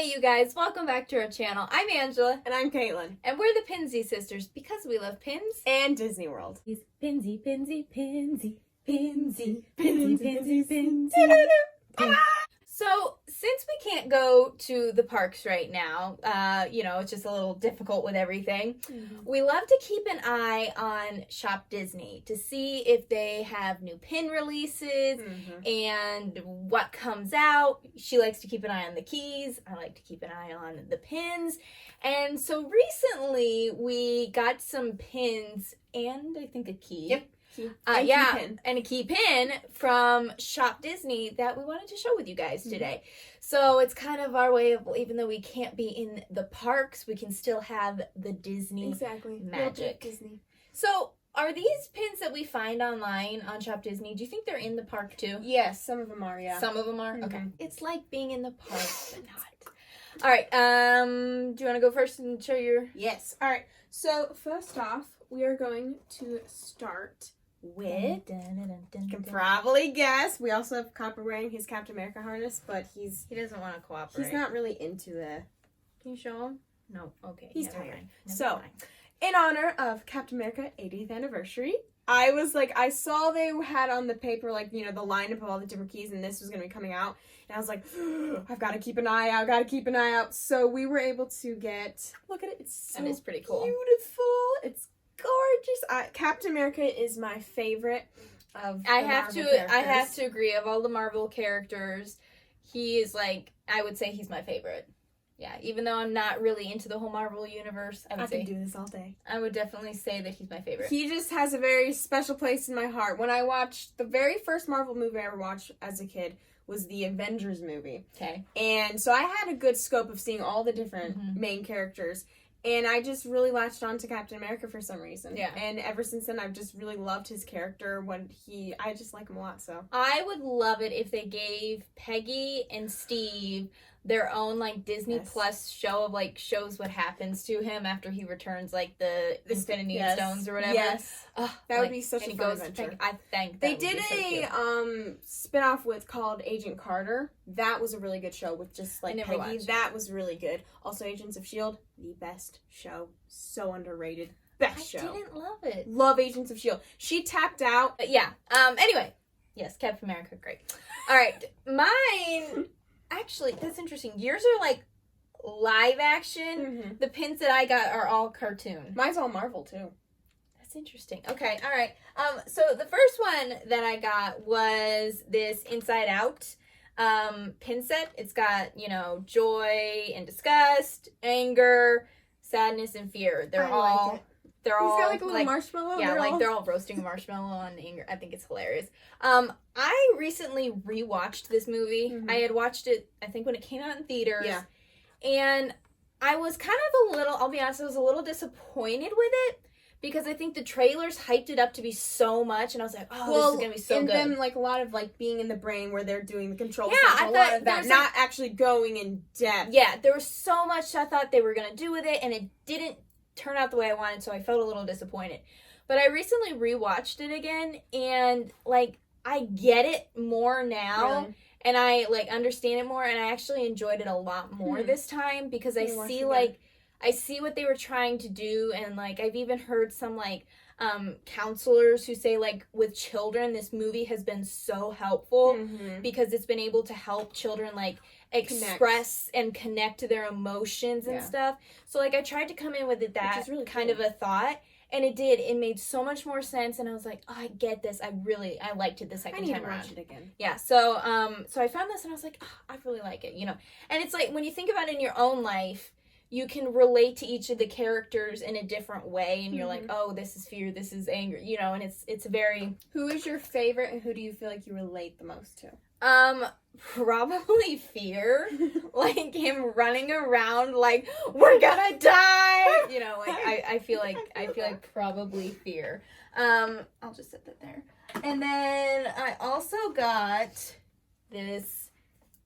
Hey you guys, welcome back to our channel. I'm Angela. And I'm Caitlin. And we're the Pinsy sisters because we love pins. And Disney World. Pinsy, pinsy, pinsy, pinsy, Pinsy, pinsy, pinsy. So, since we can't go to the parks right now, it's just a little difficult with everything, we love to keep an eye on Shop Disney to see if they have new pin releases and what comes out. She likes to keep an eye on the keys. I like to keep an eye on the pins. And so recently we got some pins and I think a key. Yep. And a key pin from Shop Disney that we wanted to show with you guys today. So it's kind of our way of, even though we can't be in the parks, we can still have the Disney magic. Disney. So are these pins that we find online on Shop Disney, do you think they're in the park too? Yes, some of them are, yeah. Some of them are? Okay. It's like being in the park, but not. All right, do you want to go first and show your... Yes. All right. So first off, we are going to start with, you can probably guess, we also have Copper wearing his Captain America harness, but he doesn't want to cooperate. He's not really into the... Can you show him? No. Okay. He's tired. So, in honor of Captain America 80th anniversary, I saw they had on the paper, the lineup of all the different keys, and this was going to be coming out, and I was like, I've got to keep an eye out, so we were able to get, look at it, it's so pretty cool. Beautiful, it's gorgeous. Captain America is my favorite of the Marvel characters. I have to agree. Of all the Marvel characters, he is I would say he's my favorite. Yeah, even though I'm not really into the whole Marvel universe, I can do this all day. I would definitely say that he's my favorite. He just has a very special place in my heart. When I watched the very first Marvel movie I ever watched as a kid was the Avengers movie. Okay. And so I had a good scope of seeing all the different main characters. And I just really latched on to Captain America for some reason. Yeah. And ever since then, I've just really loved his character. I just like him a lot, so. I would love it if they gave Peggy and Steve their own, Disney Plus show of, shows what happens to him after he returns, the Infinity Stones or whatever. Yes. That would be such a fun adventure. I think they did a spin-off called Agent Carter. That was a really good show with just, Peggy. That was really good. Also, Agents of S.H.I.E.L.D., the best show. So underrated. Best show. I didn't love it. Love Agents of S.H.I.E.L.D. She tapped out. But yeah. Anyway. Yes, Captain America, great. All right. Mine... Actually, that's interesting. Yours are live action. The pins that I got are all cartoon. Mine's all Marvel too. That's interesting. Okay, all right. So the first one that I got was this Inside Out pin set. It's got, joy and disgust, anger, sadness, and fear. They're all He's got a little marshmallow. Yeah, they're all roasting a marshmallow on anger. I think it's hilarious. I recently rewatched this movie. I had watched it, I think, when it came out in theaters. Yeah. And I was kind of I'll be honest, I was a little disappointed with it because I think the trailers hyped it up to be so much, and I was like, this is going to be so good. And then, a lot of, being in the brain where they're doing the control. Yeah, I thought a lot of that, not actually going in depth. Yeah, there was so much I thought they were going to do with it, and it didn't turn out the way I wanted, so I felt a little disappointed. But I recently rewatched it again, and I get it more now, and I understand it more, and I actually enjoyed it a lot more this time because I see what they were trying to do, and I've even heard some counselors who say with children this movie has been so helpful because it's been able to help children express and connect to their emotions and stuff. So I tried to come in with that really kind of a thought, and it did. It made so much more sense, and I was like, I get this. I liked it the second time around. I need to watch it again. Yeah. So so I found this, and I was like, I really like it. And it's when you think about it in your own life, you can relate to each of the characters in a different way, and you're like, oh, this is fear, this is anger, and it's very... Who is your favorite, and who do you feel like you relate the most to? Probably fear. Him running around we're gonna die! I feel like probably fear. I'll just set that there. And then I also got this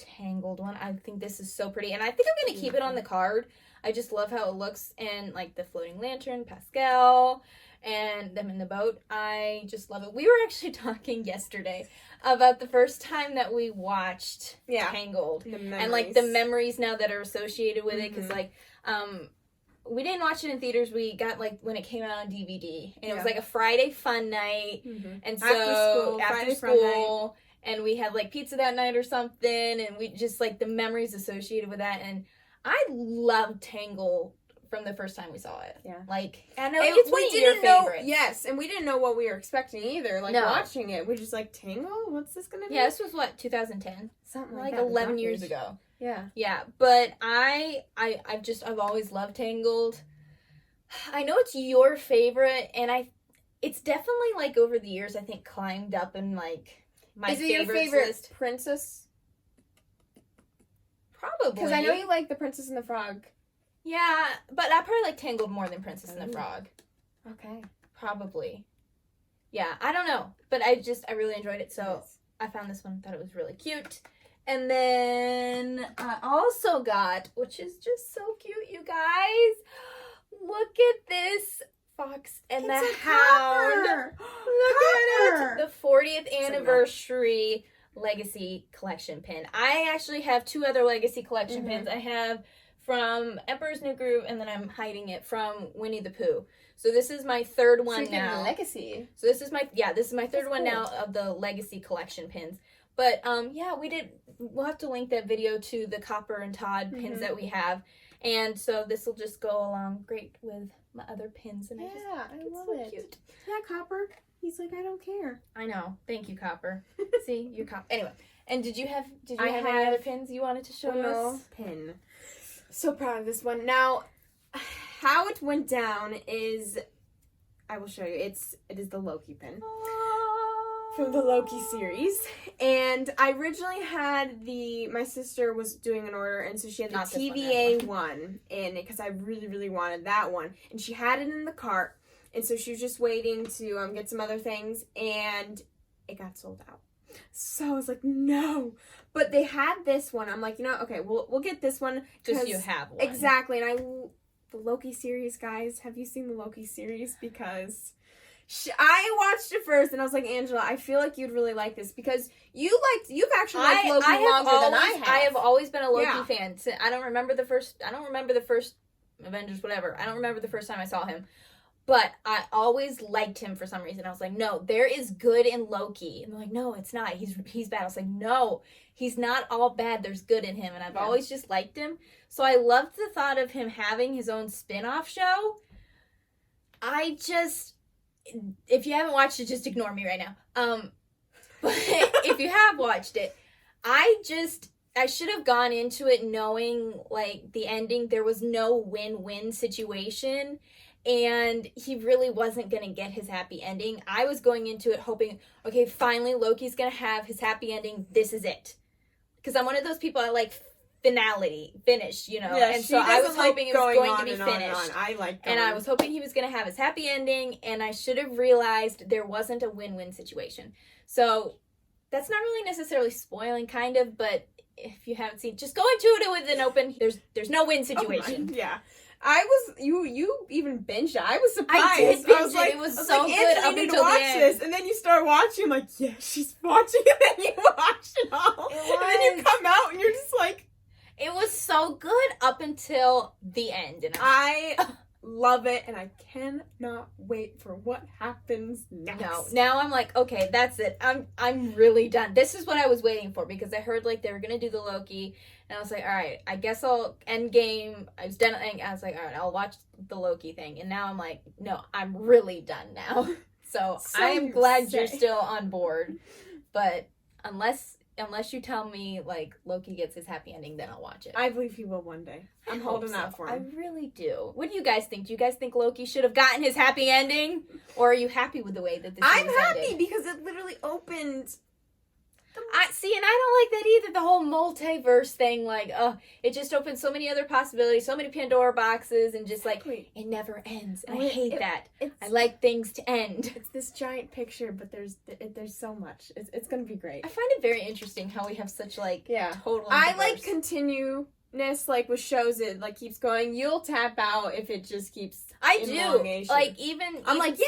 Tangled one. I think this is so pretty, and I think I'm gonna keep it on the card. I just love how it looks, and like the floating lantern, Pascal, and them in the boat. I just love it. We were actually talking yesterday about the first time that we watched Tangled, and like the memories now that are associated with it, because like we didn't watch it in theaters. We got like when it came out on DVD, and it was like a Friday fun night, and so after school, and we had like pizza that night or something, and we just like the memories associated with that, and I loved Tangled from the first time we saw it. Yeah, like I know it's one of your favorites. Yes, and we didn't know what we were expecting either. Like watching it, we're just like Tangled. What's this gonna be? Yeah, this was what 2010, something like 11 years ago. Yeah, but I've always loved Tangled. I know it's your favorite, and it's definitely like over the years I think climbed up in like my favorites list. Is it your favorite princess? Probably, because I know you like the Princess and the Frog. Yeah, but I probably like Tangled more than Princess and the Frog. Okay, probably. Yeah, I don't know, but I really enjoyed it, so I found this one, thought it was really cute. And then I also got, which is just so cute, you guys. Look at this Fox and the Hound. Look at it. The 40th anniversary Legacy Collection pin. I actually have 2 other Legacy Collection pins. I have from Emperor's New Groove, and then I'm hiding it from Winnie the Pooh. So this is my third one now. Legacy. So this is my third one now of the Legacy Collection pins. But we'll have to link that video to the Copper and Todd pins that we have. And so this will just go along great with my other pins. And I love it. Cute. Yeah, Copper. He's like, I don't care. I know. Thank you, Copper. See, you're Copper. Anyway, and did you have any other pins you wanted to show us? Pin. So proud of this one. Now, how it went down is, I will show you. It is the Loki pin. From the Loki series. And I originally had my sister was doing an order, and so she had the TVA one in it, because I really, really wanted that one. And she had it in the cart, and so she was just waiting to get some other things, and it got sold out. So I was like, no. But they had this one. I'm like, okay, we'll get this one. Just you have one. Exactly. And the Loki series, guys, have you seen the Loki series? Because I watched it first, and I was like, Angela, I feel like you'd really like this, because you've actually liked Loki longer than I have. I have always been a Loki fan. I don't remember the first Avengers, whatever. I don't remember the first time I saw him. But I always liked him for some reason. I was like, no, there is good in Loki. And they're like, no, it's not. He's bad. I was like, no, he's not all bad. There's good in him. And I've always just liked him. So I loved the thought of him having his own spin-off show. If you haven't watched it, just ignore me right now. But if you have watched it, I should have gone into it knowing, like, the ending. There was no win-win situation, and he really wasn't going to get his happy ending. I was going into it hoping, okay, finally Loki's going to have his happy ending. This is it. Because I'm one of those people, I like finish, Yeah, and so I was hoping it was going to be finished. I like and I was hoping he was going to have his happy ending, and I should have realized there wasn't a win-win situation. So that's not really necessarily spoiling, kind of, but if you haven't seen, just go into it with an open, there's no win situation. You even binged it. I was surprised. I did binge it. It was so good up until the end. This. And then you start watching, I'm like, yeah, she's watching it, and you watch it all. And then you come out, and you're just like, it was so good up until the end. And I love it, and I cannot wait for what happens next. No, now I'm like, okay, that's it. I'm really done. This is what I was waiting for, because I heard like they were gonna do the Loki, and I was like, all right, I guess I'll Endgame. I was done. I was like, all right, I'll watch the Loki thing, and now I'm like, no, I'm really done now. So I am glad you're still on board, but unless you tell me, like, Loki gets his happy ending, then I'll watch it. I believe he will one day. I'm holding out for him. I really do. What do you guys think? Do you guys think Loki should have gotten his happy ending? Or are you happy with the way that this I'm ended? happy because it literally opened See, and I don't like that either. The whole multiverse thing, like, it just opens so many other possibilities, so many Pandora boxes, and just like it never ends. And I hate that. I like things to end. It's this giant picture, but there's so much. It's gonna be great. I find it very interesting how we have such like total. I like continueness, like with shows. It like keeps going. You'll tap out if it just keeps. I do like even. I'm like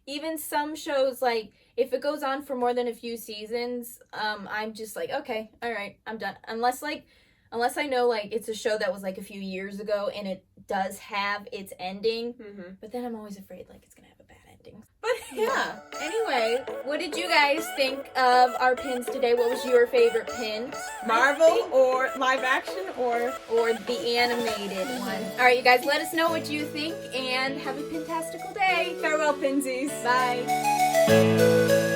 Even some shows, like, if it goes on for more than a few seasons, I'm just like, okay, all right, I'm done. Unless I know, like, it's a show that was, like, a few years ago and it does have its ending. Mm-hmm. But then I'm always afraid, like, it's going to have a bad ending. But, yeah. Anyway, what did you guys think of our pins today? What was your favorite pin? Marvel or live action or the animated one? All right, you guys, let us know what you think and have a pintastical day. Farewell, pinsies. Bye.